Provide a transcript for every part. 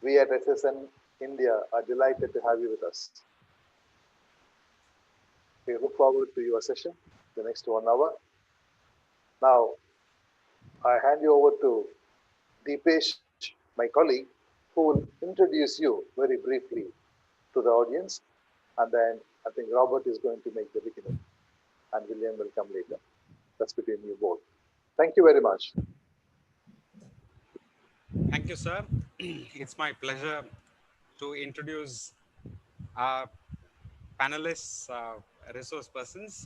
We at SSN India are delighted to have you with us. We look forward to your session, the next 1 hour. Now, I hand you over to Deepesh, my colleague, who will introduce you very briefly to the audience. And then I think Robert is going to make the beginning, and William will come later. That's between you both. Thank you very much. Thank you, sir. It's my pleasure to introduce our panelists, resource persons.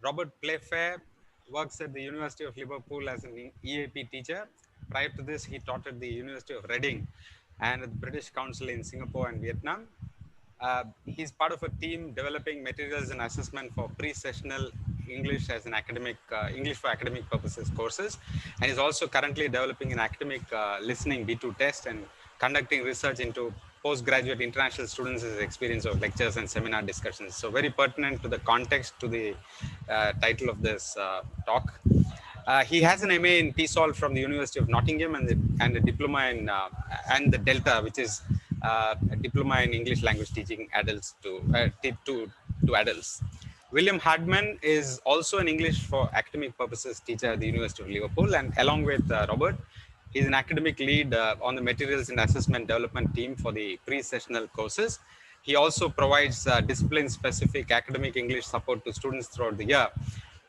Robert Playfair works at the University of Liverpool as an EAP teacher. Prior to this, he taught at the University of Reading and at the British Council in Singapore and Vietnam. He's part of a team developing materials and assessment for pre-sessional English as an academic, English for academic purposes courses. And he's also currently developing an academic listening B2 test and conducting research into postgraduate international students' experience of lectures and seminar discussions. So very pertinent to the context, to the title of this talk. He has an MA in PSOL from the University of Nottingham and a diploma in and the Delta, which is a diploma in English language teaching adults to adults. William Hardman is also an English for academic purposes teacher at the University of Liverpool, and along with Robert, he's an academic lead on the materials and assessment development team for the pre-sessional courses. He also provides discipline-specific academic English support to students throughout the year.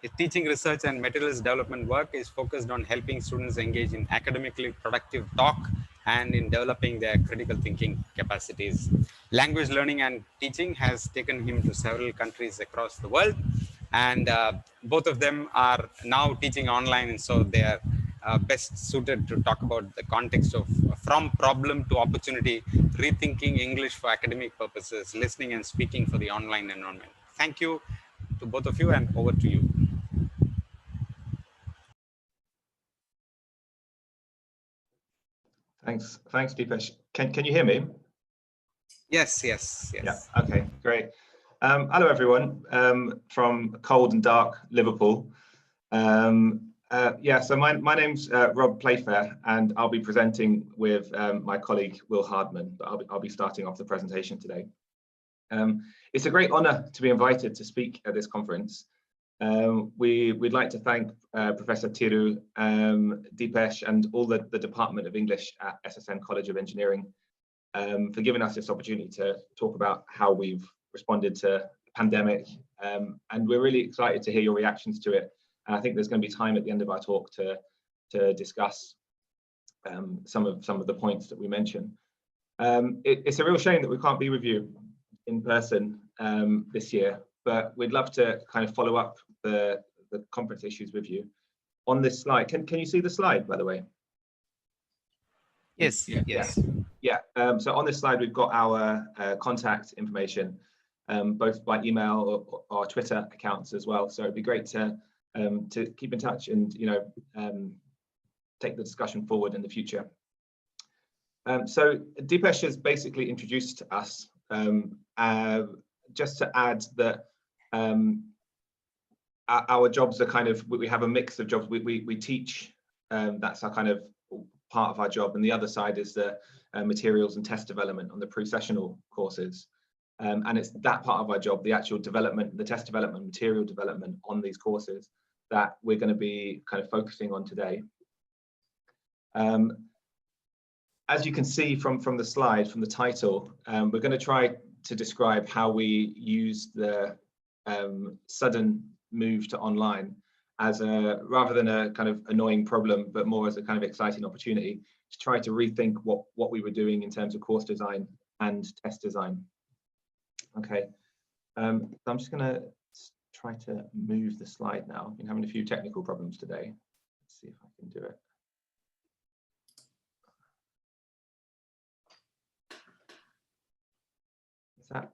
His teaching, research, and materials development work is focused on helping students engage in academically productive talk and in developing their critical thinking capacities. Language learning and teaching has taken him to several countries across the world, and both of them are now teaching online, and so they are best suited to talk about the context of from problem to opportunity, rethinking English for academic purposes, listening and speaking for the online environment. Thank you to both of you, and over to you. Thanks, Deepesh. Can you hear me? Yes. Yeah. Okay. Great. Hello, everyone, from cold and dark Liverpool. Yeah. So my name's Rob Playfair, and I'll be presenting with my colleague Will Hardman. But I'll be starting off the presentation today. It's a great honour to be invited to speak at this conference. We'd like to thank Professor Thiru, Deepesh, and all the Department of English at SSN College of Engineering for giving us this opportunity to talk about how we've responded to the pandemic. And we're really excited to hear your reactions to it. And I think there's going to be time at the end of our talk to discuss some of the points that we mentioned. It's a real shame that we can't be with you in person this year, but we'd love to kind of follow up the conference issues with you. On this slide, can you see the slide, by the way? Yes. Yeah. So on this slide, we've got our contact information, both by email or Twitter accounts as well. So it'd be great to keep in touch and take the discussion forward in the future. So Deepesh has basically introduced us. Just to add that our jobs are kind of, we have a mix of jobs. We teach, that's our kind of part of our job, and the other side is the materials and test development on the pre-sessional courses. And it's that part of our job, the actual development, the test development, material development on these courses that we're going to be kind of focusing on today. As you can see from the slide, from the title, we're going to try to describe how we use the sudden move to online as rather than a kind of annoying problem, but more as a kind of exciting opportunity to try to rethink what we were doing in terms of course design and test design. Okay, so I'm just going to try to move the slide now. I've been having a few technical problems today. Let's see if I can do it. Is that?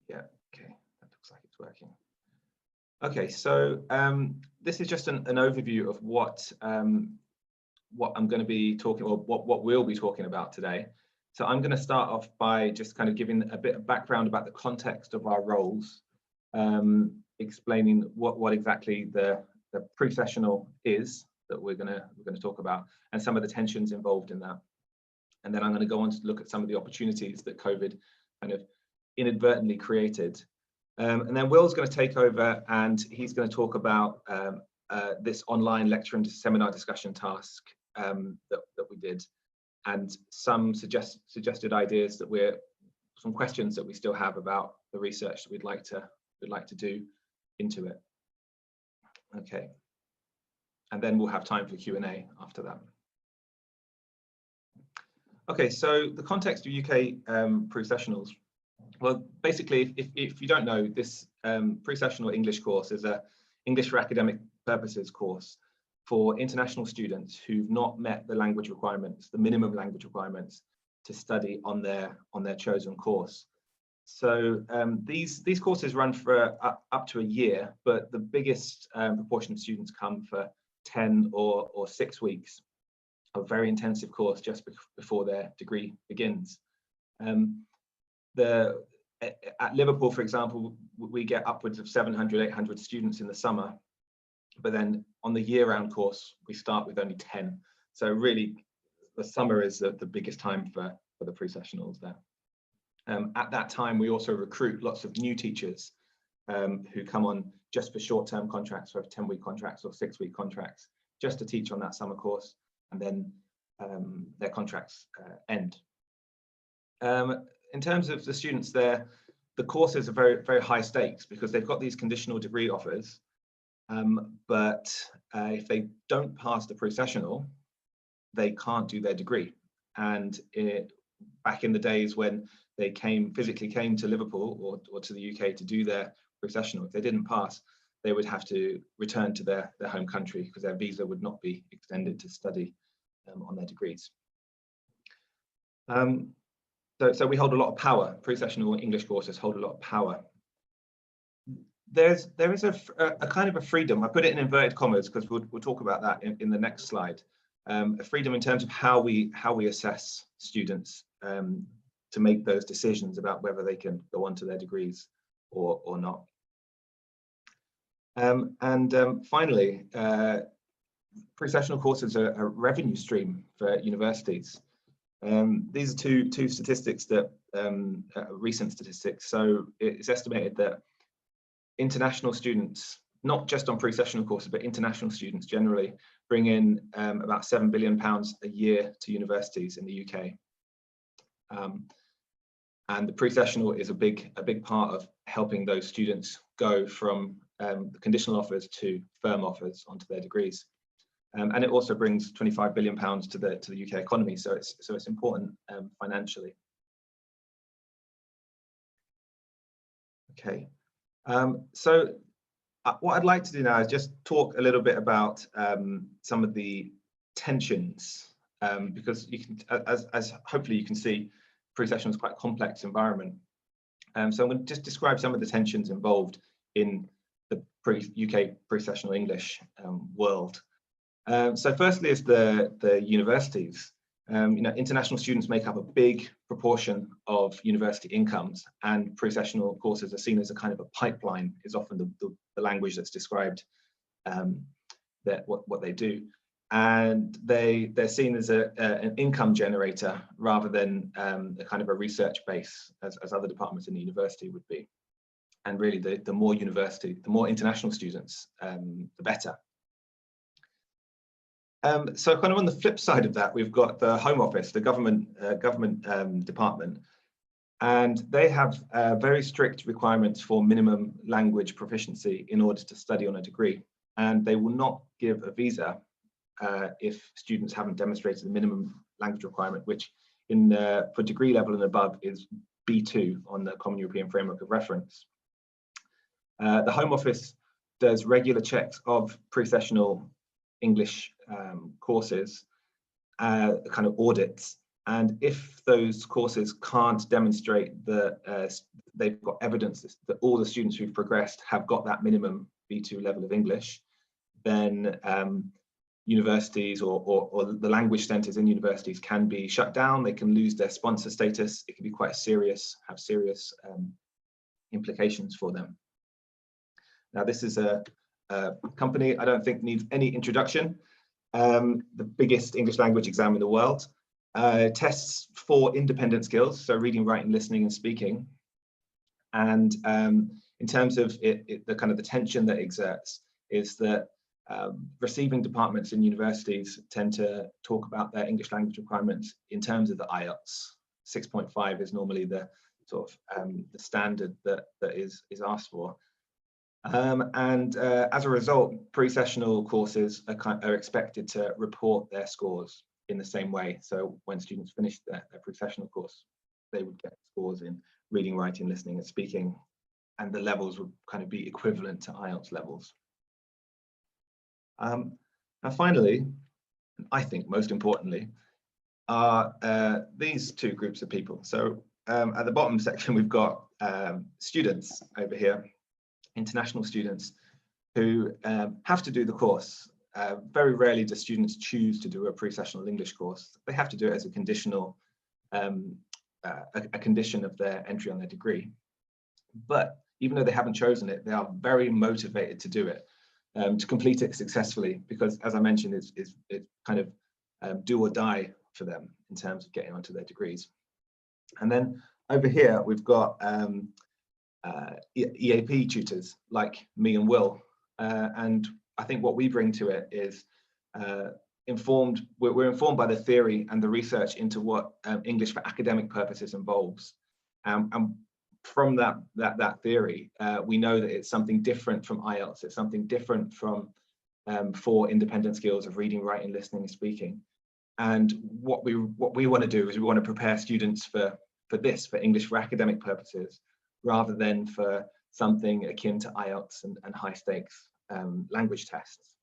Yeah, okay, that looks like it's working. Okay, so this is just an overview of what I'm going to be talking, or what we'll be talking about today. So I'm going to start off by just kind of giving a bit of background about the context of our roles, explaining what exactly the pre-sessional is that we're going to talk about, and some of the tensions involved in that. And then I'm going to go on to look at some of the opportunities that COVID kind of inadvertently created. And then Will's going to take over, and he's going to talk about this online lecture and seminar discussion task that we did, and some suggested ideas that some questions that we still have about the research that we'd like to do into it. Okay, and then we'll have time for Q&A after that. Okay, so the context of UK pre-sessionals. Well, basically, if you don't know, this pre-sessional English course is a English for academic purposes course for international students who've not met the language requirements, the minimum language requirements to study on their chosen course. So these courses run for up to a year, but the biggest proportion of students come for 10 or 6 weeks of very intensive course just before their degree begins. At Liverpool, for example, we get upwards of 700, 800 students in the summer, but then on the year-round course, we start with only 10. So really, the summer is the biggest time for the pre-sessionals there. At that time, we also recruit lots of new teachers who come on just for short-term contracts, or 10-week contracts or 6-week contracts, just to teach on that summer course, and then their contracts end. In terms of the students there, the courses are very, very high stakes because they've got these conditional degree offers, but if they don't pass the pre-sessional, they can't do their degree. And back in the days when they physically came to Liverpool or to the UK to do their pre-sessional, if they didn't pass, they would have to return to their home country because their visa would not be extended to study on their degrees. So we hold a lot of power. Pre-sessional English courses hold a lot of power. There is a kind of a freedom. I put it in inverted commas because we'll talk about that in the next slide. A freedom in terms of how we assess students to make those decisions about whether they can go on to their degrees or not. Finally, pre-sessional courses are a revenue stream for universities. These are two statistics that recent statistics. So it's estimated that international students, not just on pre-sessional courses, but international students generally, bring in about £7 billion a year to universities in the UK. And the pre-sessional is a big part of helping those students go from the conditional offers to firm offers onto their degrees. And it also brings £25 billion to the UK economy, so it's important financially. Okay, so what I'd like to do now is just talk a little bit about some of the tensions, because you can, as hopefully you can see, pre-sessional is quite a complex environment. So I'm going to just describe some of the tensions involved in the UK pre-sessional English world. So firstly is the universities. International students make up a big proportion of university incomes, and pre-sessional courses are seen as a kind of a pipeline, is often the language that's described that what they do. And they're seen as an income generator rather than a kind of a research base as other departments in the university would be. And really the more international students, the better. So kind of on the flip side of that, we've got the Home Office, the government department, and they have very strict requirements for minimum language proficiency in order to study on a degree, and they will not give a visa if students haven't demonstrated the minimum language requirement, which for degree level and above is B2 on the Common European Framework of Reference. The Home Office does regular checks of pre-sessional English courses, kind of audits, and if those courses can't demonstrate that they've got evidence that all the students who've progressed have got that minimum B2 level of English, then universities or the language centres in universities can be shut down. They can lose their sponsor status. It can be quite serious, have serious implications for them. Now, this is a company I don't think needs any introduction. The biggest English language exam in the world. tests for independent skills, so reading, writing, listening, and speaking. And in terms of the kind of the tension that exerts is that receiving departments in universities tend to talk about their English language requirements in terms of the IELTS. 6.5 is normally the sort of the standard that is asked for. As a result, pre-sessional courses are expected to report their scores in the same way. So when students finish their pre-sessional course, they would get scores in reading, writing, listening, and speaking, and the levels would kind of be equivalent to IELTS levels. And finally, I think most importantly, are these two groups of people. So at the bottom section, we've got students over here, international students who have to do the course. Very rarely do students choose to do a pre-sessional English course. They have to do it as a conditional, a condition of their entry on their degree. But even though they haven't chosen it, they are very motivated to do it, to complete it successfully, because as I mentioned, it's kind of do or die for them in terms of getting onto their degrees. And then over here, we've got EAP tutors like me and Will. And I think what we bring to it is we're informed by the theory and the research into what English for academic purposes involves. And from that theory, we know that it's something different from IELTS. It's something different from 4 independent skills of reading, writing, listening, and speaking. And what we want to do is we want to prepare students for English for academic purposes, rather than for something akin to IELTS and high stakes language tests.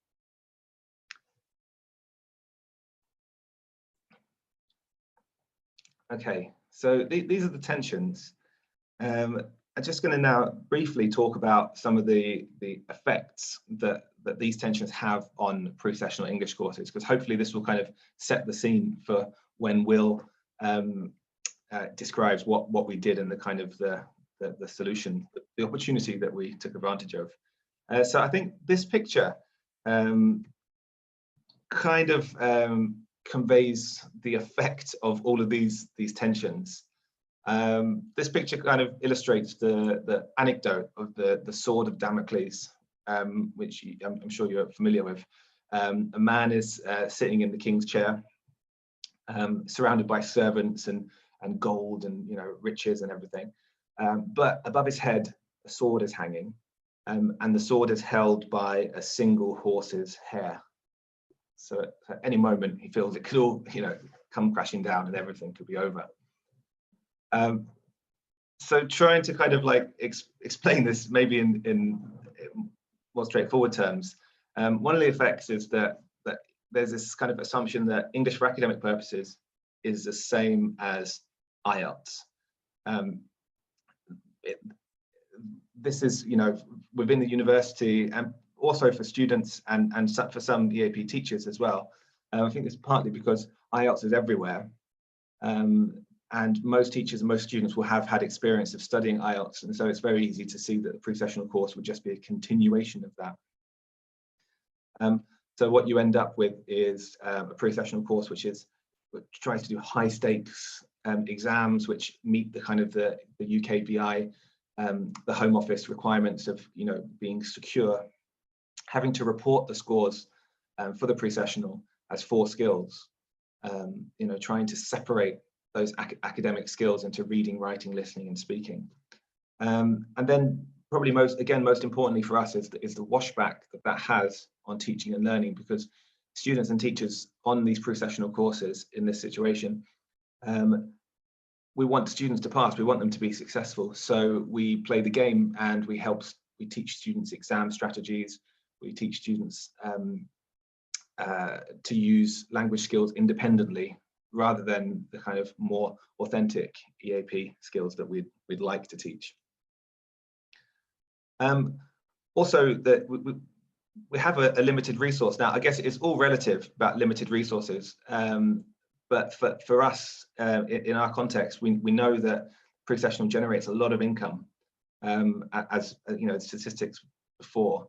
Okay, so these are the tensions. I'm just going to now briefly talk about some of the effects that these tensions have on pre-sessional English courses, because hopefully this will kind of set the scene for when Will describes what we did and the kind of the solution, the opportunity that we took advantage of. So I think this picture kind of conveys the effect of all of these tensions. This picture kind of illustrates the anecdote of the sword of Damocles, which I'm sure you're familiar with. A man is sitting in the king's chair, surrounded by servants and gold and riches and everything. But above his head, a sword is hanging, and the sword is held by a single horse's hair. So at any moment, he feels it could all, come crashing down and everything could be over. So trying to kind of like explain this maybe in more straightforward terms, one of the effects is that there's this kind of assumption that English for academic purposes is the same as IELTS. This is, within the university and also for students and for some EAP teachers as well. I think it's partly because IELTS is everywhere. And most teachers and most students will have had experience of studying IELTS. And so it's very easy to see that the pre-sessional course would just be a continuation of that. So what you end up with is a pre-sessional course which tries to do high stakes exams which meet the kind of the UKVI, the Home Office requirements of being secure, having to report the scores for the pre-sessional as 4 skills, trying to separate those academic skills into reading, writing, listening, and speaking. And then probably most importantly for us is the washback that has on teaching and learning, because students and teachers on these pre-sessional courses in this situation, we want students to pass, we want them to be successful. So we play the game and we teach students exam strategies, we teach students to use language skills independently, rather than the kind of more authentic EAP skills that we'd like to teach. Also, that we have a limited resource. Now, I guess it's all relative about limited resources, but for us, in our context, we know that pre-sessional generates a lot of income, as statistics before.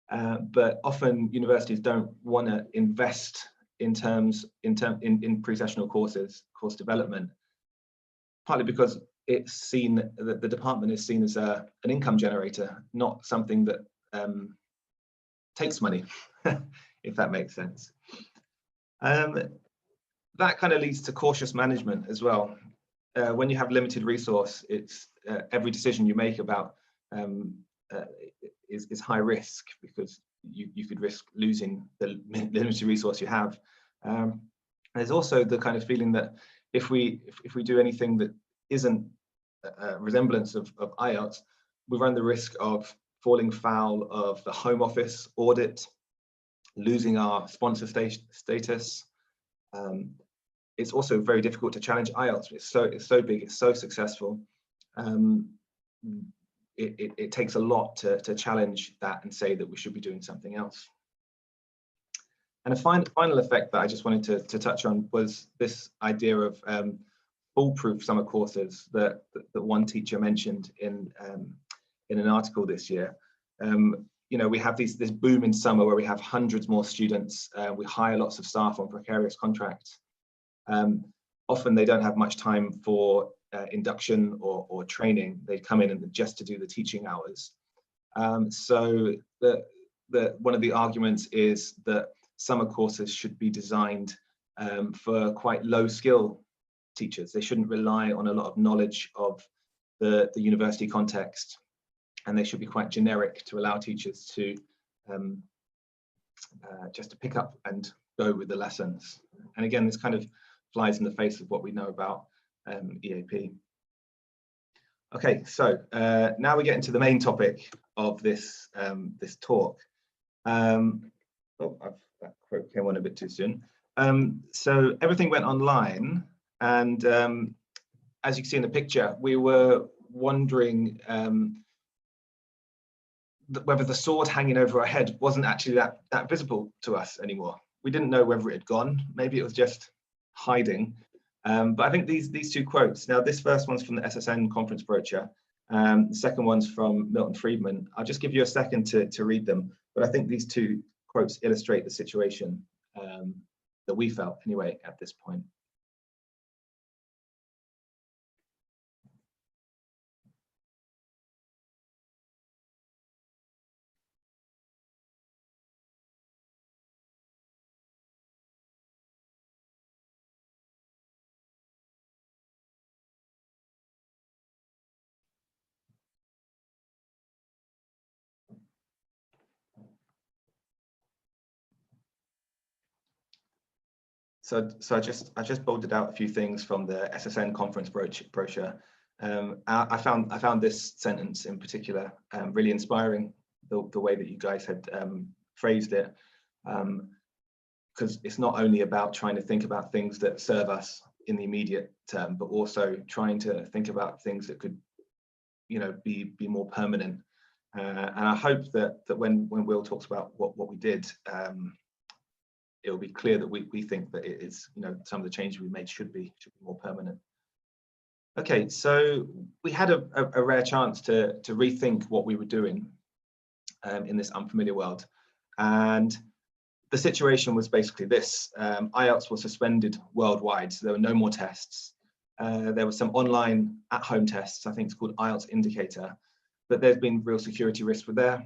But often universities don't want to invest in pre-sessional courses, course development, partly because it's seen that the department is seen as an income generator, not something that takes money, if that makes sense. That kind of leads to cautious management as well. When you have limited resource, it's every decision you make about is high risk, because you could risk losing the limited resource you have. There's also the kind of feeling that if we do anything that isn't a resemblance of IELTS, we run the risk of falling foul of the Home Office audit, losing our sponsor status. It's also very difficult to challenge IELTS. It's so big, it's so successful. It takes a lot to challenge that and say that we should be doing something else. And a final effect that I just wanted to touch on was this idea of foolproof summer courses that one teacher mentioned in an article this year. You know, we have this boom in summer where we have hundreds more students. We hire lots of staff on precarious contracts. Often they don't have much time for induction or training. They come in and just to do the teaching hours. So one of the arguments is that summer courses should be designed for quite low skill teachers. They shouldn't rely on a lot of knowledge of the university context, and they should be quite generic to allow teachers to just to pick up and go with the lessons. And again, this kind of flies in the face of what we know about EAP. Okay, so now we get into the main topic of this this talk. That quote came on a bit too soon. So everything went online, and as you can see in the picture, we were wondering whether the sword hanging over our head wasn't actually that visible to us anymore. We didn't know whether it had gone. Maybe it was just hiding. But I think these two quotes, now this first one's from the SSN conference brochure, the second one's from Milton Friedman. I'll just give you a second to read them, but I think these two quotes illustrate the situation that we felt anyway at this point. So I just bolted out a few things from the SSN conference brochure. I found this sentence in particular really inspiring, the way that you guys had phrased it, because it's not only about trying to think about things that serve us in the immediate term, but also trying to think about things that could, you know, be more permanent. And I hope that when Will talks about what we did, it'll be clear that we think that it is, you know, some of the changes we made should be more permanent. Okay, so we had a rare chance to rethink what we were doing in this unfamiliar world. And the situation was basically this. IELTS was suspended worldwide, so there were no more tests. There were some online at-home tests. I think it's called IELTS Indicator, but there's been real security risks with there.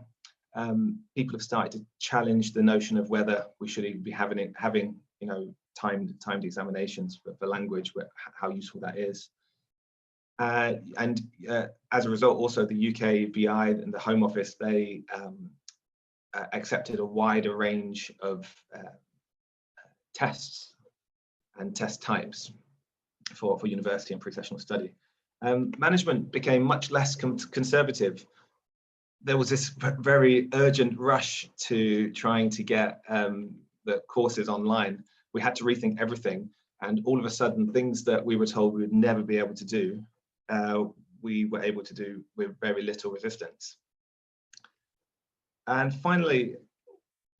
People have started to challenge the notion of whether we should even be having you know, timed examinations for language, how useful that is. And as a result, also the UK BI and the Home Office, they accepted a wider range of tests and test types for university and pre-sessional study. Management became much less conservative. There was this very urgent rush to trying to get the courses online. We had to rethink everything, and all of a sudden, things that we were told we would never be able to do, we were able to do with very little resistance. And finally,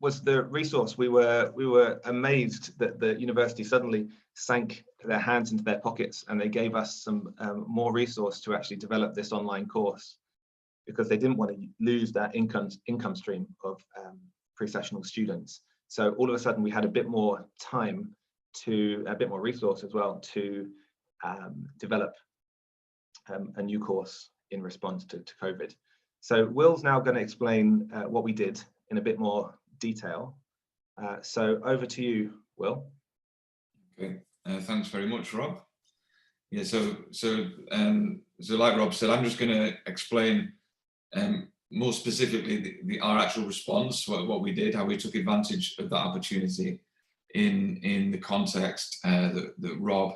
was the resource. We were amazed that the university suddenly sank their hands into their pockets, and they gave us some more resource to actually develop this online course, because they didn't want to lose that income stream of pre-sessional students. So all of a sudden we had a bit more time a bit more resource as well to develop a new course in response to COVID. So Will's now going to explain what we did in a bit more detail. So over to you, Will. Okay, thanks very much, Rob. Yeah, so like Rob said, I'm just going to explain more specifically our actual response, what we did, how we took advantage of that opportunity in the context that Rob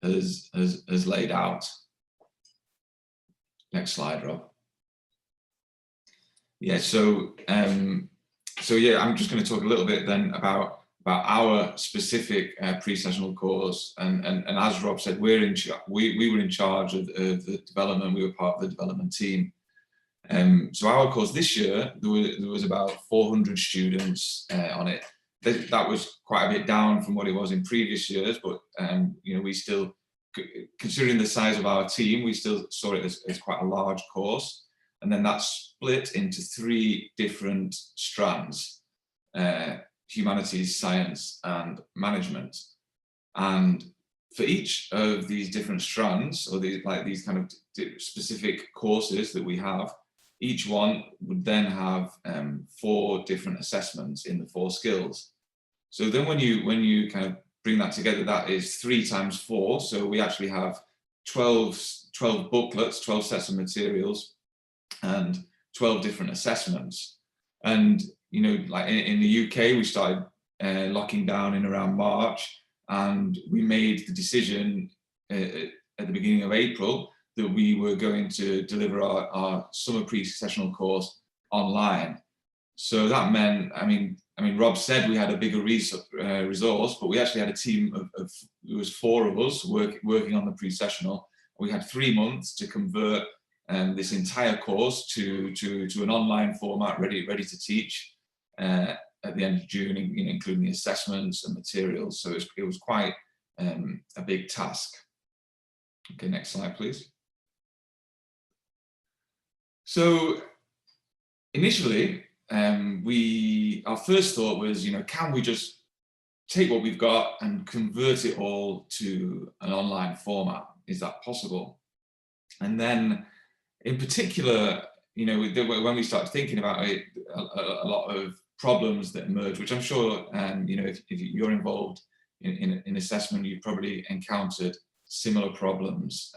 has laid out. Next slide, Rob. Yeah, so yeah, I'm just going to talk a little bit then about our specific pre-sessional course, and as Rob said, we were in charge of the development. We were part of the development team. So our course this year, there was about 400 students on it. That was quite a bit down from what it was in previous years, but you know, we still, considering the size of our team, we still saw it as quite a large course. And then that's split into 3 different strands: humanities, science, and management. And for each of these different strands, or these kind of specific courses that we have, each one would then have 4 different assessments in the 4 skills. So then when you kind of bring that together, that is 3 times 4. So we actually have 12 booklets, 12 sets of materials, and 12 different assessments. And you know, like in the UK, we started locking down in around March, and we made the decision at the beginning of April that we were going to deliver our summer pre-sessional course online. So that meant, I mean, Rob said we had a bigger resource, but we actually had a team of there was 4 of us working on the pre-sessional. We had 3 months to convert this entire course to an online format ready to teach at the end of June, you know, including the assessments and materials. So it was quite a big task. Okay, next slide, please. So initially, our first thought was, you know, can we just take what we've got and convert it all to an online format? Is that possible? And then, in particular, you know, when we started thinking about it, a lot of problems that emerge, which I'm sure, you know, if you're involved in assessment, you've probably encountered similar problems,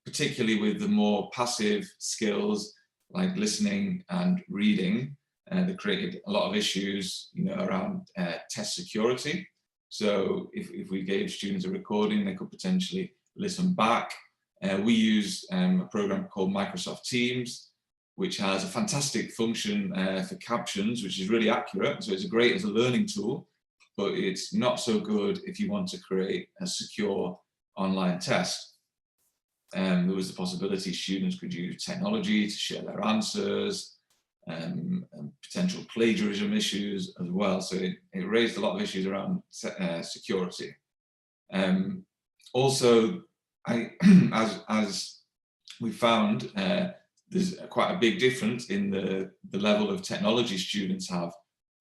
particularly with the more passive skills like listening and reading. That created a lot of issues, you know, around test security. So if we gave students a recording, they could potentially listen back. We use a program called Microsoft Teams, which has a fantastic function for captions, which is really accurate. So it's great as a learning tool, but it's not so good if you want to create a secure online test. There was the possibility students could use technology to share their answers, and potential plagiarism issues as well. So it raised a lot of issues around security. Also, as we found, there's quite a big difference in the level of technology students have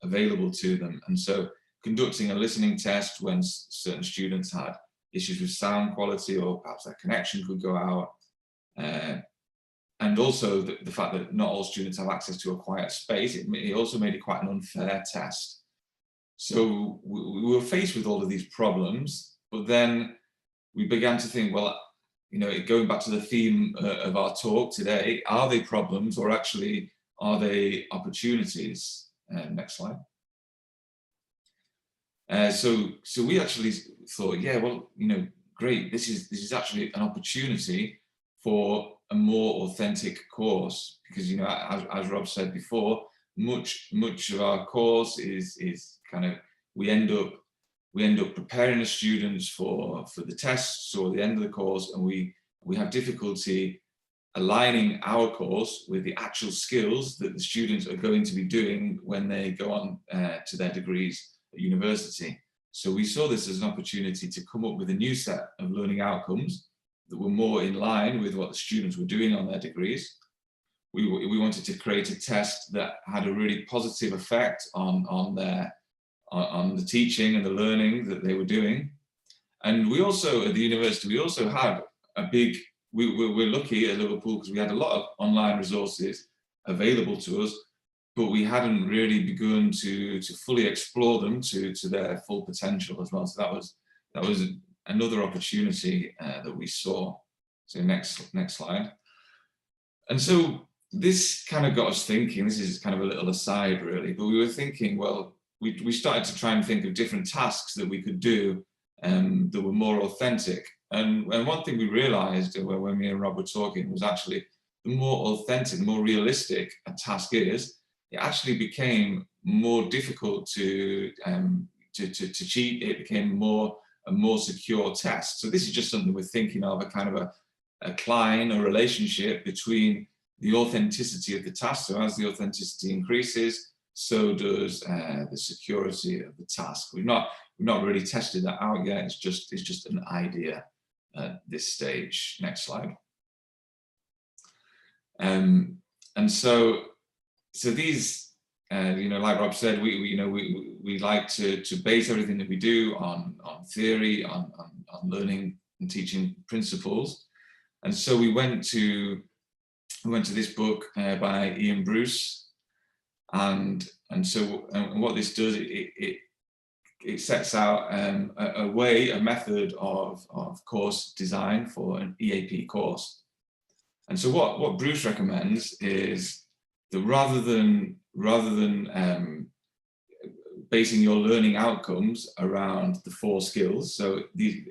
available to them. And so conducting a listening test when certain students had issues with sound quality, or perhaps their connection could go out, and also the fact that not all students have access to a quiet space, it also made it quite an unfair test. So we were faced with all of these problems, but then we began to think, well, you know, going back to the theme of our talk today, are they problems, or actually are they opportunities? Next slide. So we actually thought, yeah, well, you know, great, this is actually an opportunity for a more authentic course, because, you know, as Rob said before, much of our course is kind of, we end up preparing the students for the tests or the end of the course, and we have difficulty aligning our course with the actual skills that the students are going to be doing when they go on to their degrees at university. So we saw this as an opportunity to come up with a new set of learning outcomes that were more in line with what the students were doing on their degrees. We wanted to create a test that had a really positive effect on their on the teaching and the learning that they were doing. And we also, at the university, we also had a big, we're lucky at Liverpool because we had a lot of online resources available to us, but we hadn't really begun to fully explore them to their full potential as well. So that was another opportunity that we saw. So next slide. And so this kind of got us thinking, this is kind of a little aside really, but we were thinking, well, we started to try and think of different tasks that we could do that were more authentic. And one thing we realized when me and Rob were talking was actually the more authentic, the more realistic a task is, it actually became more difficult to cheat. It became a more secure test. So this is just something we're thinking of, a kind of a cline, a relationship between the authenticity of the task. So as the authenticity increases, so does the security of the task. We've not really tested that out yet. It's just an idea at this stage. Next slide. And so these, like Rob said, we like to base everything that we do on theory, on learning and teaching principles. And so we went to this book by Ian Bruce, and what this does, it sets out a method of course design for an EAP course. And so what Bruce recommends is that rather than basing your learning outcomes around the 4 skills, so the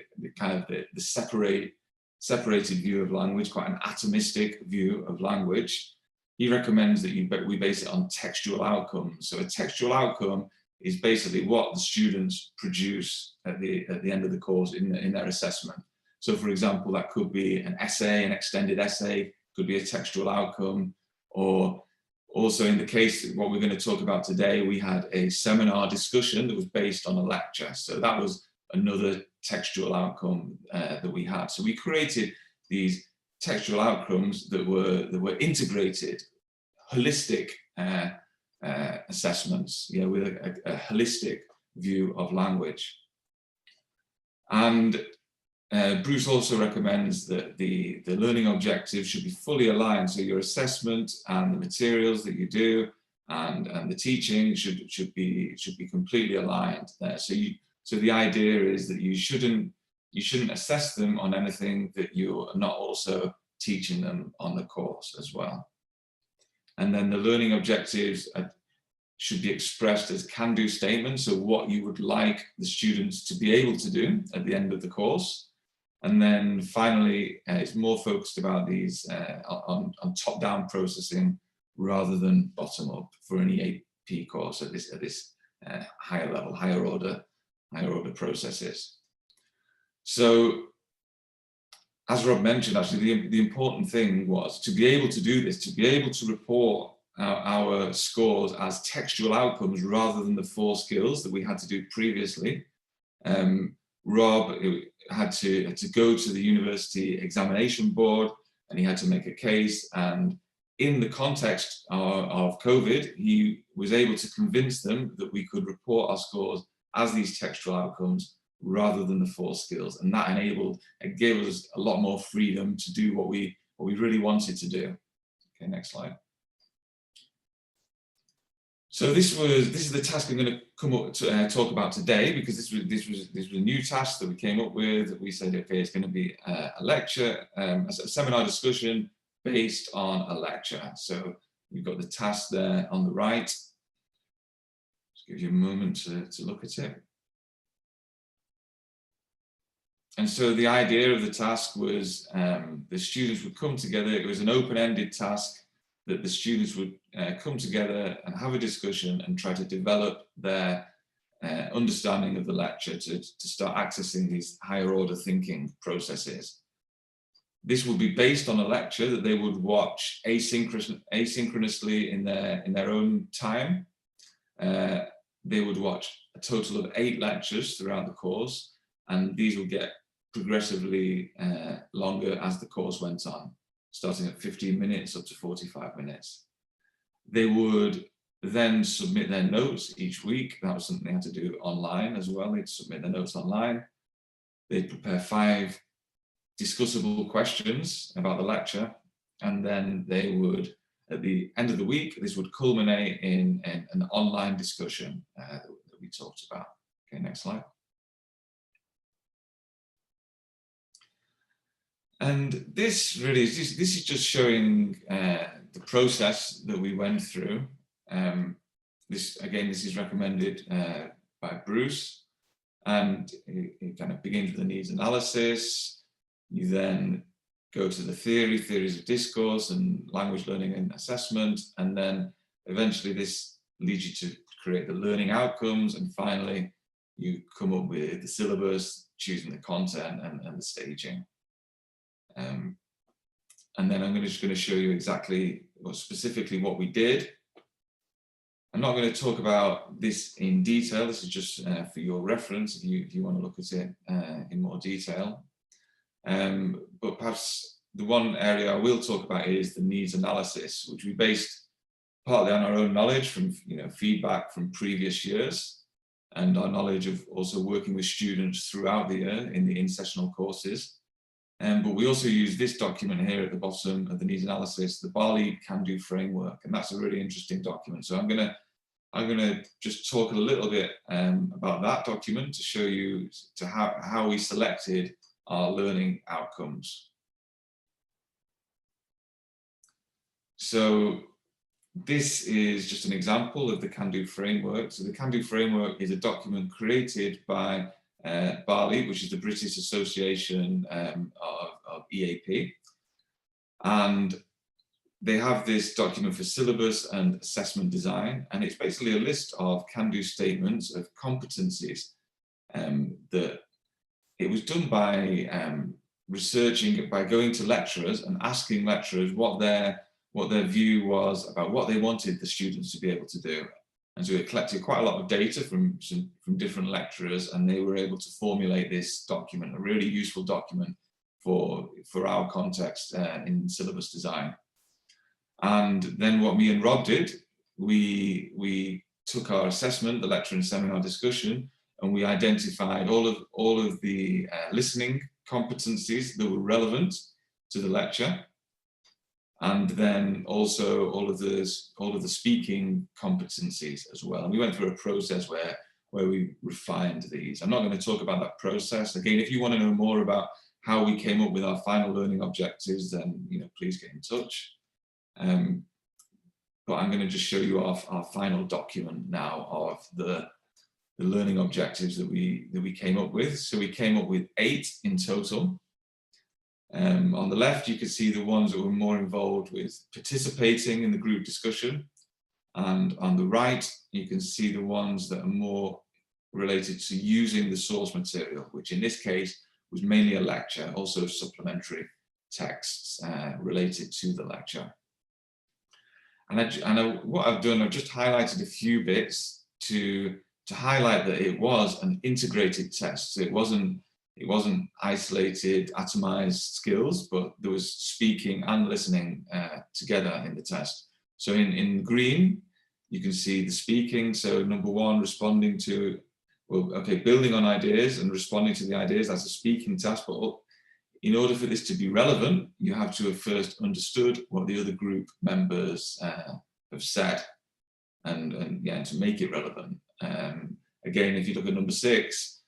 separated view of language, quite an atomistic view of language, he recommends that we base it on textual outcomes. So a textual outcome is basically what the students produce at the end of the course in their assessment. So for example, that could be an essay, an extended essay, could be a textual outcome, or also in the case, what we're going to talk about today, we had a seminar discussion that was based on a lecture. So that was another textual outcome that we had. So we created these textual outcomes that were integrated, holistic assessments, with a holistic view of language. And Bruce also recommends that the learning objectives should be fully aligned. So your assessment and the materials that you do and the teaching should be completely aligned there. So the idea is that you shouldn't assess them on anything that you're not also teaching them on the course as well. And then the learning objectives should be expressed as can-do statements, so what you would like the students to be able to do at the end of the course. And then finally, it's more focused about these on top-down processing rather than bottom-up for an EAP course at this higher level, higher order processes. So, as Rob mentioned, actually, the important thing was to be able to do this, to be able to report our scores as textual outcomes rather than the 4 skills that we had to do previously. Rob had to go to the university examination board, and he had to make a case. And in the context of COVID, he was able to convince them that we could report our scores as these textual outcomes rather than the 4 skills. And that gave us a lot more freedom to do what we really wanted to do. Okay, next slide. So this is the task I'm going to come up to talk about today, because this was a new task that we came up with. We said, okay, it's going to be a lecture, a seminar discussion based on a lecture. So we've got the task there on the right. Just give you a moment to look at it. And so the idea of the task was the students would come together. It was an open-ended task that the students would come together and have a discussion and try to develop their understanding of the lecture to start accessing these higher order thinking processes. This would be based on a lecture that they would watch asynchronously in their own time. They would watch a total of 8 lectures throughout the course, and these would get progressively longer as the course went on, starting at 15 minutes up to 45 minutes. They would then submit their notes each week. That was something they had to do online as well. They'd submit their notes online. They'd prepare 5 discussable questions about the lecture, and then they would, at the end of the week, this would culminate in an online discussion that we talked about. Okay, next slide. And this really is, this is just showing the process that we went through. This is recommended by Bruce, and it kind of begins with the needs analysis. You then go to the theories of discourse and language learning and assessment, and then eventually this leads you to create the learning outcomes, and finally you come up with the syllabus, choosing the content and the staging. And then I'm just going to show you exactly, specifically what we did. I'm not going to talk about this in detail. This is just for your reference if you want to look at it in more detail. But perhaps the one area I will talk about is the needs analysis, which we based partly on our own knowledge from feedback from previous years, and our knowledge of also working with students throughout the year in the in-sessional courses. But we also use this document here at the bottom of the needs analysis, the Bali Can-Do framework, and that's a really interesting document. So I'm gonna just talk a little bit about that document to show you how we selected our learning outcomes. So this is just an example of the Can-Do framework. So the Can-Do framework is a document created by Bali, which is the British Association of EAP, and they have this document for syllabus and assessment design, and it's basically a list of can-do statements of competencies that it was done by researching, by going to lecturers and asking lecturers what their view was about what they wanted the students to be able to do. And so it collected quite a lot of data from different lecturers, and they were able to formulate this document, a really useful document for our context in syllabus design. And then what me and Rob did, we took our assessment, the lecture and seminar discussion, and we identified all of the listening competencies that were relevant to the lecture, and then also all of the speaking competencies as well. And we went through a process where we refined these. I'm not going to talk about that process. Again, if you want to know more about how we came up with our final learning objectives, then please get in touch. But I'm going to just show you our final document now of the learning objectives that we came up with. So we came up with 8 in total. On the left, you can see the ones that were more involved with participating in the group discussion. And on the right, you can see the ones that are more related to using the source material, which in this case was mainly a lecture, also supplementary texts related to the lecture. And what I've done, I've just highlighted a few bits to highlight that it was an integrated test. So it wasn't isolated, atomized skills, but there was speaking and listening together in the test. So in green, you can see the speaking. So number 1, responding to, building on ideas and responding to the ideas. That's a speaking task. But in order for this to be relevant, you have to have first understood what the other group members have said, and to make it relevant. Again, if you look at number 6,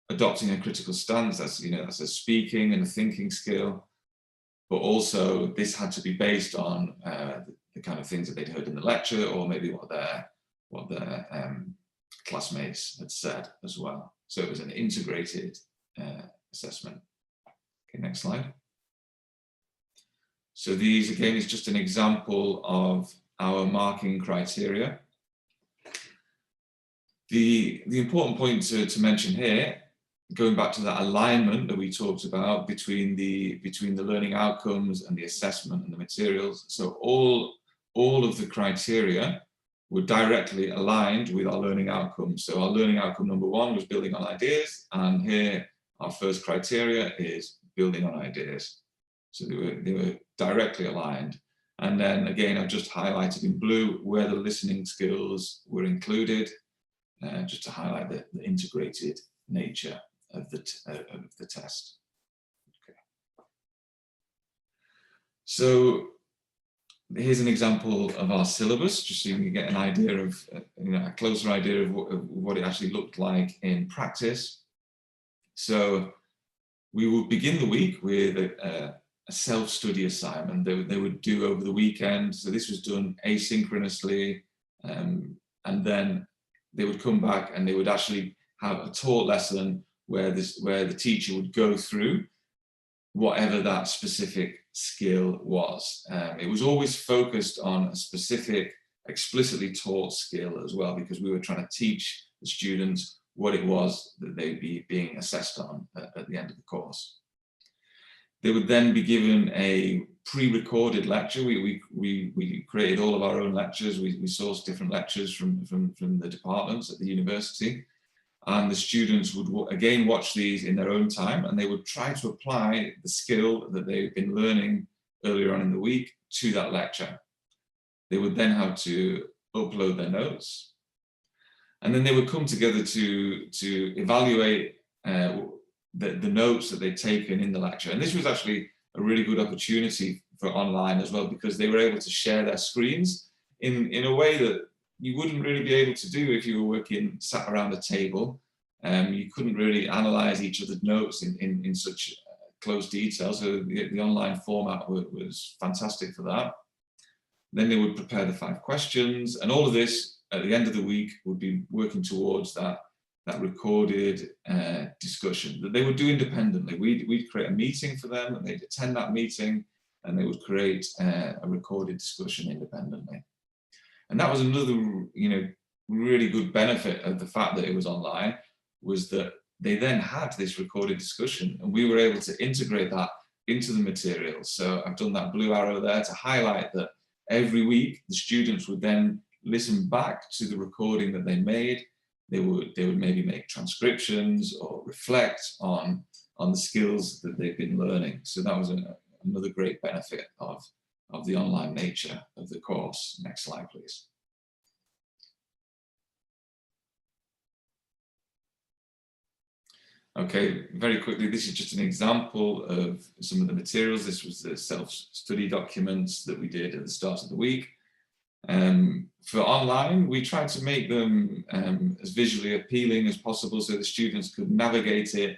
adopting a critical stance, that's a speaking and a thinking skill, but also this had to be based on the kind of things that they'd heard in the lecture, or maybe what their classmates had said as well. So it was an integrated assessment. Okay, next slide. So these again is just an example of our marking criteria. The important point to mention here, going back to that alignment that we talked about between the learning outcomes and the assessment and the materials. So all of the criteria were directly aligned with our learning outcomes. So our learning outcome number 1 was building on ideas, and here our first criteria is building on ideas. So they were directly aligned. And then again, I've just highlighted in blue where the listening skills were included, just to highlight the integrated nature of the test. Okay. So here's an example of our syllabus, just so you can get an idea of, a closer idea of what it actually looked like in practice. So we will begin the week with a self-study assignment they would do over the weekend. So this was done asynchronously, and then they would come back and they would actually have a taught lesson where the teacher would go through whatever that specific skill was. It was always focused on a specific, explicitly taught skill as well, because we were trying to teach the students what it was that they'd be being assessed on at the end of the course. They would then be given a pre-recorded lecture. We created all of our own lectures. We sourced different lectures from the departments at the university. And the students would again watch these in their own time, and they would try to apply the skill that they've been learning earlier on in the week to that lecture. They would then have to upload their notes, and then they would come together to evaluate the notes that they'd taken in the lecture. And this was actually a really good opportunity for online as well, because they were able to share their screens in a way that you wouldn't really be able to do if you were sat around a table. You couldn't really analyze each other's notes in such close detail. So the online format was fantastic for that. Then they would prepare the 5 questions, and all of this at the end of the week would be working towards that recorded discussion that they would do independently. We'd create a meeting for them, and they'd attend that meeting, and they would create a recorded discussion independently. And that was another, really good benefit of the fact that it was online, was that they then had this recorded discussion, and we were able to integrate that into the materials. So I've done that blue arrow there to highlight that every week the students would then listen back to the recording that they made. They would maybe make transcriptions or reflect on the skills that they've been learning. So that was another great benefit of the online nature of the course. Next slide, please. Okay, very quickly, this is just an example of some of the materials. This was the self-study documents that we did at the start of the week. For online, we tried to make them as visually appealing as possible so the students could navigate it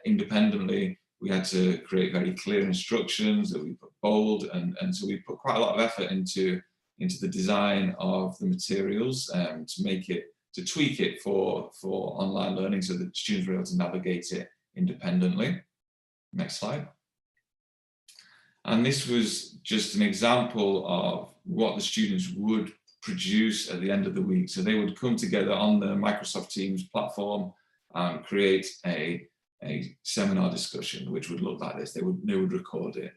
independently. We had to create very clear instructions that we put bold, and so we put quite a lot of effort into the design of the materials to tweak it for online learning so that students were able to navigate it independently. Next slide. And this was just an example of what the students would produce at the end of the week. So they would come together on the Microsoft Teams platform and create a seminar discussion, which would look like this. They would record it.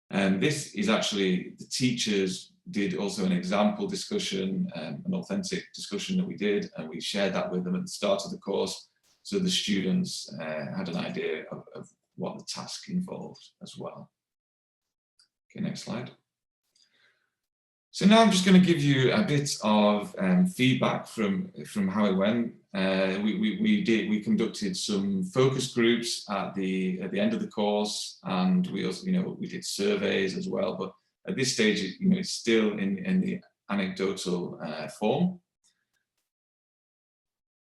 And this is actually, the teachers did also an example discussion, an authentic discussion that we did, and we shared that with them at the start of the course, so the students had an idea of what the task involved as well. Okay, next slide. So now I'm just going to give you a bit of feedback from how it went. We conducted some focus groups at the end of the course, and we also, we did surveys as well. But at this stage, it's still in the anecdotal form.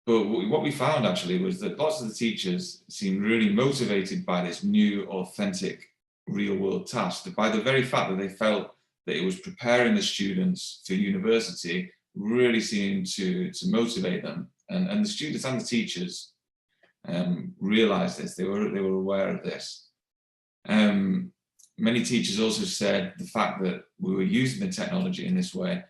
But what we found actually was that lots of the teachers seemed really motivated by this new, authentic, real-world task. By the very fact that they felt that it was preparing the students for university, really seemed to motivate them. And the students and the teachers realized this. They were aware of this. Many teachers also said the fact that we were using the technology in this way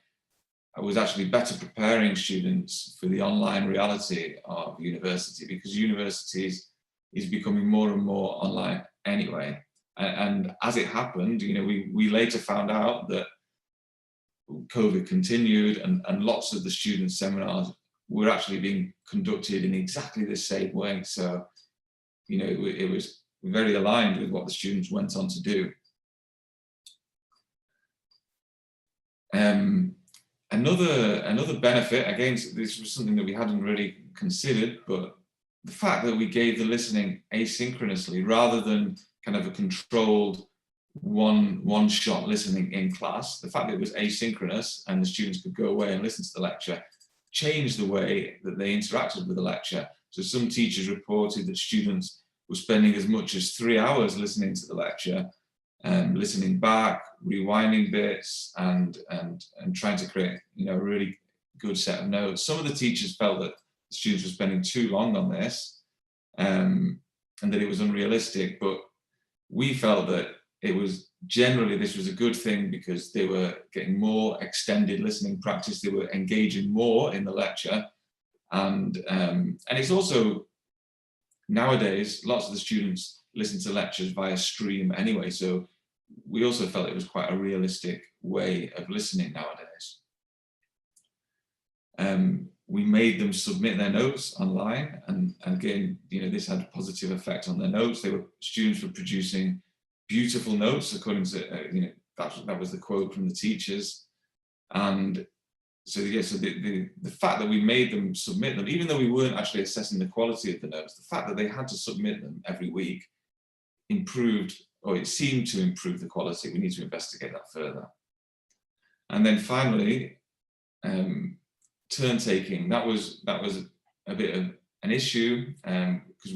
was actually better preparing students for the online reality of university, because universities is becoming more and more online anyway. And as it happened, we later found out that COVID continued, and lots of the student seminars were actually being conducted in exactly the same way. So, it was very aligned with what the students went on to do. Another benefit, again, this was something that we hadn't really considered, but the fact that we gave the listening asynchronously rather than kind of a controlled one-shot listening in class, the fact that it was asynchronous and the students could go away and listen to the lecture changed the way that they interacted with the lecture. So some teachers reported that students were spending as much as 3 hours listening to the lecture, listening back, rewinding bits, and trying to create, a really good set of notes. Some of the teachers felt that the students were spending too long on this, and that it was unrealistic. But we felt that it was generally, this was a good thing because they were getting more extended listening practice. They were engaging more in the lecture, and it's also, nowadays lots of the students listen to lectures via stream anyway, so we also felt it was quite a realistic way of listening nowadays. We made them submit their notes online, and again, this had a positive effect on their notes. Students were producing beautiful notes according to, that was the quote from the teachers. And so the fact that we made them submit them, even though we weren't actually assessing the quality of the notes, the fact that they had to submit them every week improved, or it seemed to improve the quality. We need to investigate that further. And then finally, turn taking. That was a bit of an issue, because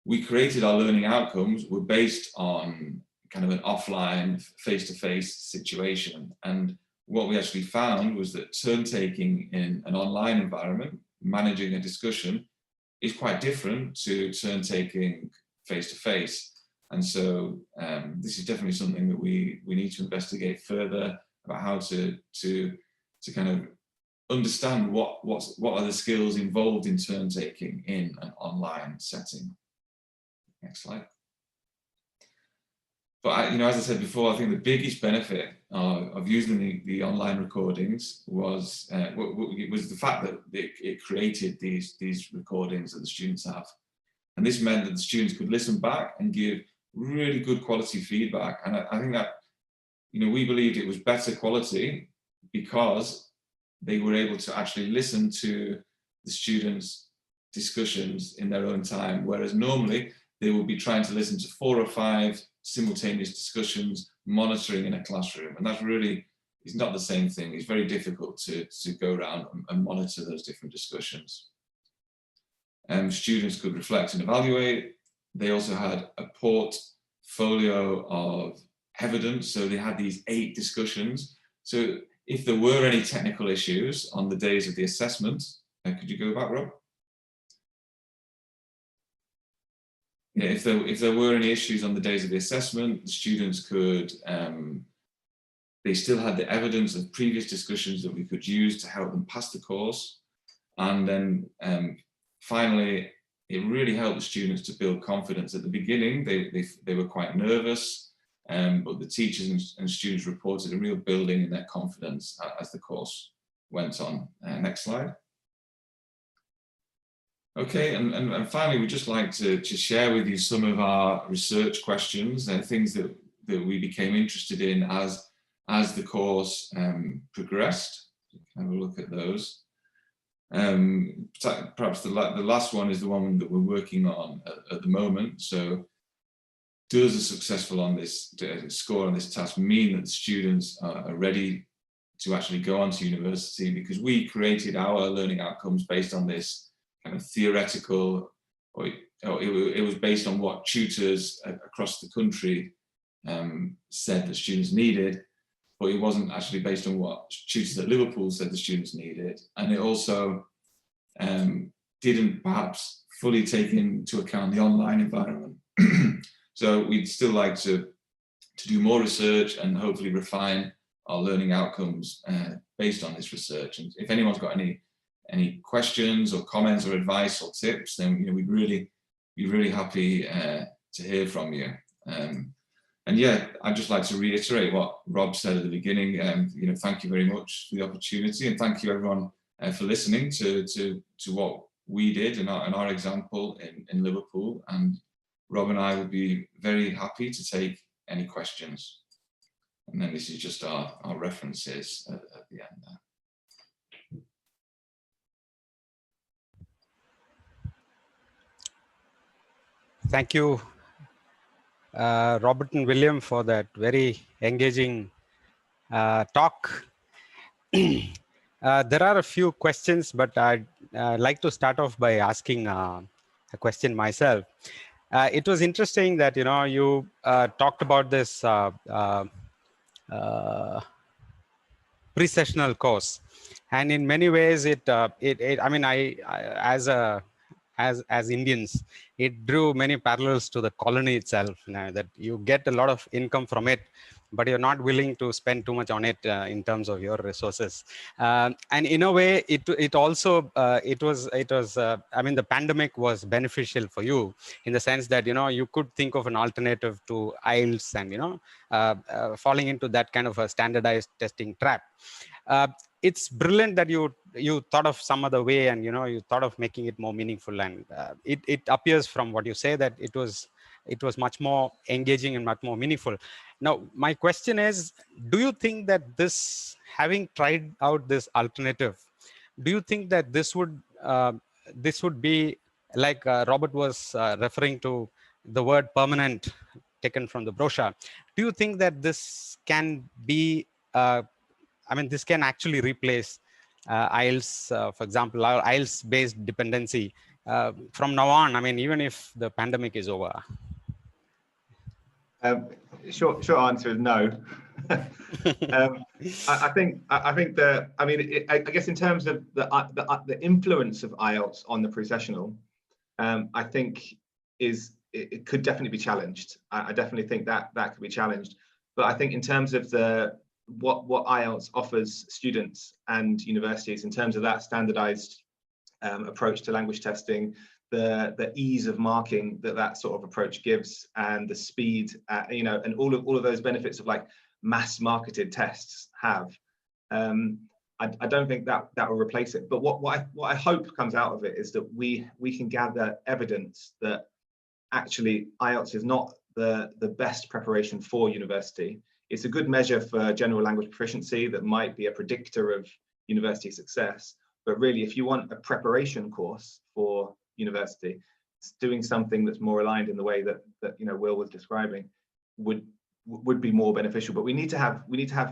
we created our learning outcomes were based on kind of an offline, face-to-face situation. And what we actually found was that turn taking in an online environment, managing a discussion, is quite different to turn taking face-to-face. And so this is definitely something that we need to investigate further about how to kind of understand what are the skills involved in turn taking in an online setting. Next slide. But as I said before, I think the biggest benefit of using the online recordings was the fact that it created these recordings that the students have, and this meant that the students could listen back and give really good quality feedback. And I think that we believed it was better quality because they were able to actually listen to the students' discussions in their own time, whereas normally they will be trying to listen to 4 or 5 simultaneous discussions, monitoring in a classroom, and that really is not the same thing. It's very difficult to go around and monitor those different discussions. Students could reflect and evaluate. They also had a portfolio of evidence, so they had these 8 discussions. So if there were any technical issues on the days of the assessment, could you go back, Rob? Yeah, if there were any issues on the days of the assessment, the students could, they still had the evidence of previous discussions that we could use to help them pass the course. And then finally, it really helped the students to build confidence. At the beginning, they were quite nervous, but the teachers and students reported a real building in their confidence as the course went on. Next slide. Okay, and finally, we'd just like to share with you some of our research questions and things that we became interested in as the course progressed. Have a look at those. Perhaps the last one is the one that we're working on at the moment. So, does a successful on this score on this task mean that the students are ready to actually go on to university? Because we created our learning outcomes based on this kind of theoretical, or it was based on what tutors across the country said the students needed, but it wasn't actually based on what tutors at Liverpool said the students needed. And it also didn't perhaps fully take into account the online environment. So we'd still like to do more research and hopefully refine our learning outcomes based on this research. And if anyone's got any questions or comments or advice or tips, then we'd really be really happy to hear from you. And yeah, I'd just like to reiterate what Rob said at the beginning. Thank you very much for the opportunity, and thank you everyone for listening to what we did in our example in Liverpool. And Rob and I would be very happy to take any questions. And then this is just our references at the end there. Thank you, Robert and William, for that very engaging talk. There are a few questions, but I'd like to start off by asking a question myself. It was interesting that you talked about this pre-sessional course, and in many ways, I mean, as Indians, it drew many parallels to the colony itself. That you get a lot of income from it, but you're not willing to spend too much on it in terms of your resources. And in a way, it also it was I mean, the pandemic was beneficial for you in the sense that you could think of an alternative to IELTS and falling into that kind of a standardized testing trap. It's brilliant that you thought of some other way, and you thought of making it more meaningful, and it appears from what you say that it was much more engaging and much more meaningful. Now my question is, do you think that having tried out this alternative, do you think that this would be like Robert was referring to the word permanent taken from the brochure? Do you think that this can be I mean, this can actually replace IELTS, for example, our IELTS-based dependency from now on? I mean, even if the pandemic is over. Short answer is no. I guess in terms of the influence of IELTS on the pre-sessional, I think it could definitely be challenged. I definitely think that could be challenged. But I think in terms of what IELTS offers students and universities in terms of that standardized approach to language testing, the ease of marking that sort of approach gives, and the speed, and all of those benefits of like mass marketed tests have. I don't think that will replace it. But what I hope comes out of it is that we can gather evidence that actually IELTS is not the best preparation for university. It's a good measure for general language proficiency that might be a predictor of university success. But really, if you want a preparation course for university, doing something that's more aligned in the way that Will was describing would be more beneficial. But we need to have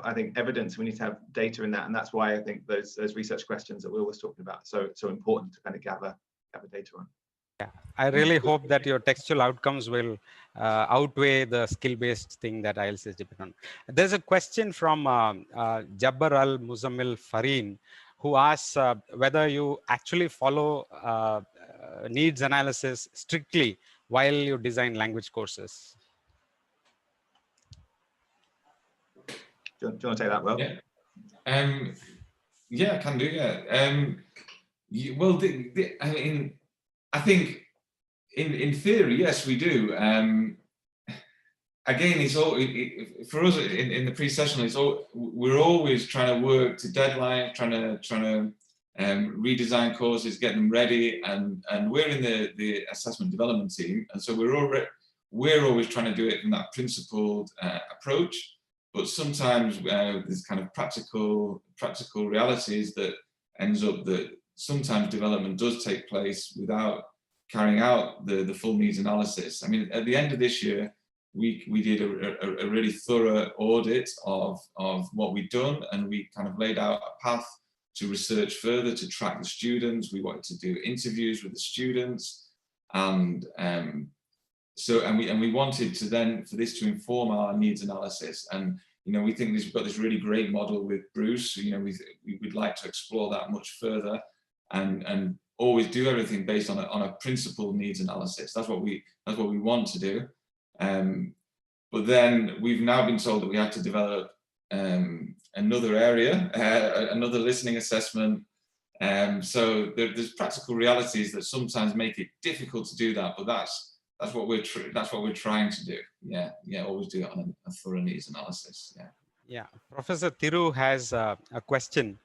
I think evidence. We need to have data in that, and that's why I think those research questions that Will was talking about so important to kind of gather data on. Yeah, I really hope that your textual outcomes will outweigh the skill-based thing that IELTS is dependent on. There's a question from Jabbar al-Muzammil Fareen, who asks whether you actually follow needs analysis strictly while you design language courses. Do you want to take that, Will? Yeah, yeah, I can do. Yeah. Well, I mean, I think in theory, yes, we do. Again, it's all for us in the pre-sessional. We're always trying to work to deadline, trying to redesign courses, get them ready, and we're in the assessment development team, and so we're always trying to do it in that principled approach. But sometimes there's kind of practical realities that ends up that sometimes development does take place without carrying out the full needs analysis. I mean, at the end of this year, we did a really thorough audit of what we'd done, and we kind of laid out a path to research further, to track the students. We wanted to do interviews with the students, and we wanted to then for this to inform our needs analysis. And we think we've got this really great model with Bruce. We would like to explore that much further, and always do everything based on a principled needs analysis. That's what we want to do. But then we've now been told that we have to develop another area, another listening assessment. So there's practical realities that sometimes make it difficult to do that. But that's what we're trying to do. Yeah. Always do it on a thorough needs analysis. Yeah. Professor Thiru has a question.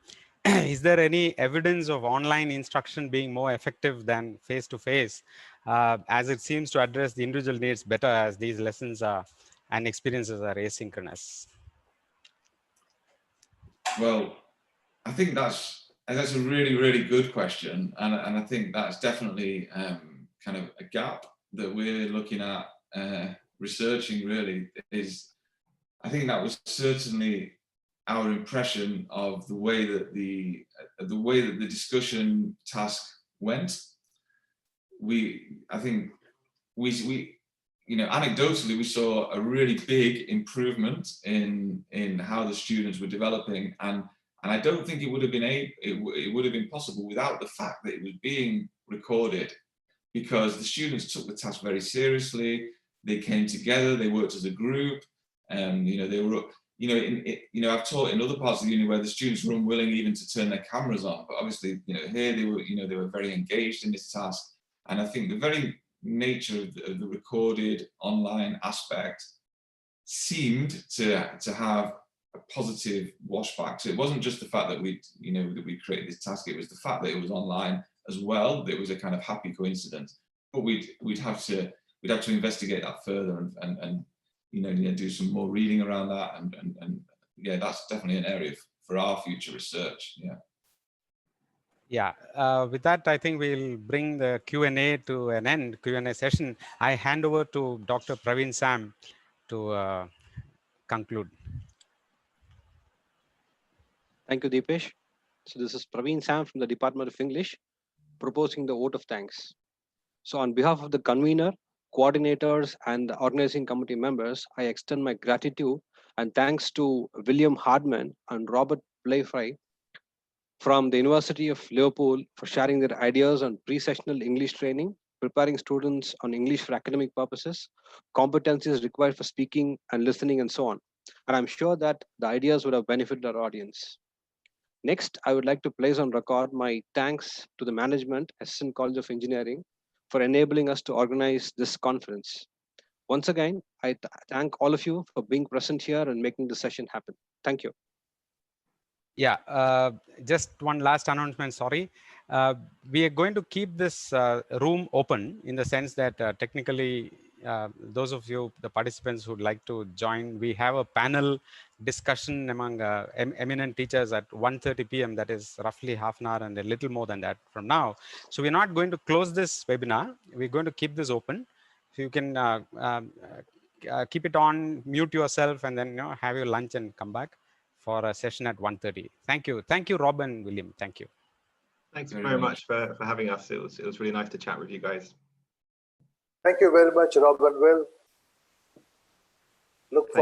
Is there any evidence of online instruction being more effective than face-to-face, as it seems to address the individual needs better as these lessons and experiences are asynchronous? Well, I think that's a really, really good question, and I think that's definitely kind of a gap that we're looking at researching. Really, I think that was certainly our impression of the way that the discussion task went. I think we anecdotally we saw a really big improvement in how the students were developing, and I don't think it would have been possible without the fact that it was being recorded, because the students took the task very seriously. They came together, they worked as a group, and they were, I've taught in other parts of the uni where the students were unwilling even to turn their cameras on, but obviously, here they were very engaged in this task. And I think the very nature of the recorded online aspect seemed to have a positive washback. So it wasn't just the fact that we created this task, it was the fact that it was online as well. That was a kind of happy coincidence. But we'd have to investigate that further and do some more reading around that, and yeah, that's definitely an area for our future research. Yeah, with that, I think we'll bring the Q&A to an end, Q&A session. I hand over to Dr. Praveen Sam to conclude. Thank you, Deepesh. So this is Praveen Sam from the Department of English, proposing the vote of thanks. So on behalf of the convener, coordinators, and the organizing committee members, I extend my gratitude and thanks to William Hardman and Robert Playfair from the University of Liverpool for sharing their ideas on pre-sessional English training, preparing students on English for academic purposes, competencies required for speaking and listening, and so on. And I'm sure that the ideas would have benefited our audience. Next, I would like to place on record my thanks to the management, Assistant College of Engineering, for enabling us to organize this conference. Once again, I thank all of you for being present here and making the session happen. Thank you. Yeah, just one last announcement, sorry. We are going to keep this room open in the sense that technically, those of you, the participants who'd like to join, we have a panel discussion among eminent teachers at 1:30 p.m. That is roughly half an hour and a little more than that from now. So we're not going to close this webinar. We're going to keep this open. So you can keep it on, mute yourself, and then have your lunch and come back for a session at 1:30. Thank you. Thank you, Rob and William. Thank you. Thanks very much for having us. It was really nice to chat with you guys. Thank you very much, Rob and Will. Look forward